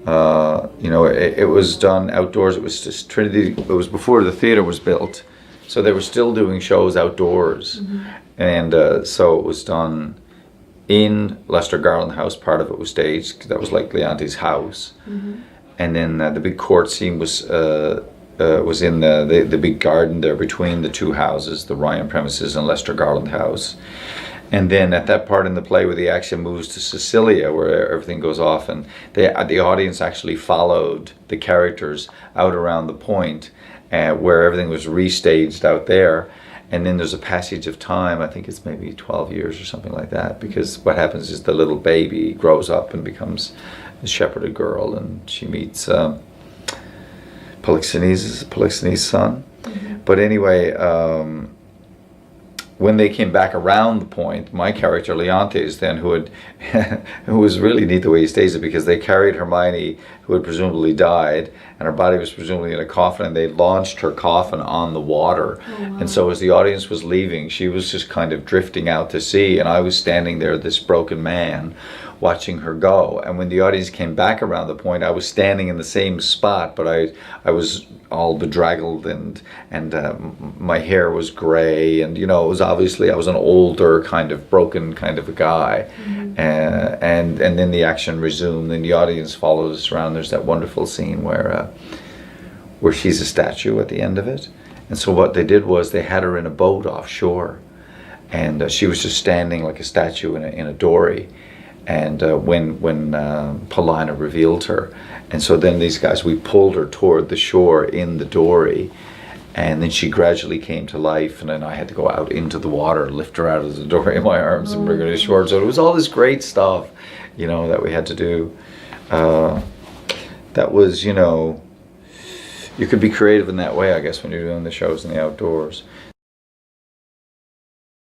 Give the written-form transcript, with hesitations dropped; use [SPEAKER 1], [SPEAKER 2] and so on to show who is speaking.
[SPEAKER 1] It was done outdoors. It was just Trinity. It was before the theater was built, so they were still doing shows outdoors, and so it was done in Lester Garland House. Part of it was staged. That was like Leonte's house, and then the big court scene was in the big garden there between the two houses, the Ryan premises and Lester Garland House. And then at that part in the play where the action moves to Sicilia, where everything goes off, and the audience actually followed the characters out around the point, where everything was restaged out there. And then there's a passage of time, I think it's maybe 12 years or something like that, because what happens is the little baby grows up and becomes a shepherded girl, and she meets Polixenes' son. But anyway, when they came back around the point, my character Leontes then, who was really neat the way he staged it, because they carried Hermione, who had presumably died, and her body was presumably in a coffin, and they launched her coffin on the water. Oh, wow. And so as the audience was leaving, she was just kind of drifting out to sea, and I was standing there, this broken man, watching her go. And when the audience came back around the point, I was standing in the same spot, but I was all bedraggled, and my hair was gray, and it was obviously I was an older kind of broken kind of a guy. And then the action resumed, and the audience followed us around. There's that wonderful scene where she's a statue at the end of it, and so what they did was they had her in a boat offshore, and she was just standing like a statue in a dory. And when Paulina revealed her, and so then these guys, we pulled her toward the shore in the dory, and then she gradually came to life, and then I had to go out into the water, lift her out of the dory in my arms, and bring her to shore. So it was all this great stuff, that we had to do. That was, you could be creative in that way, I guess, when you're doing the shows in the outdoors.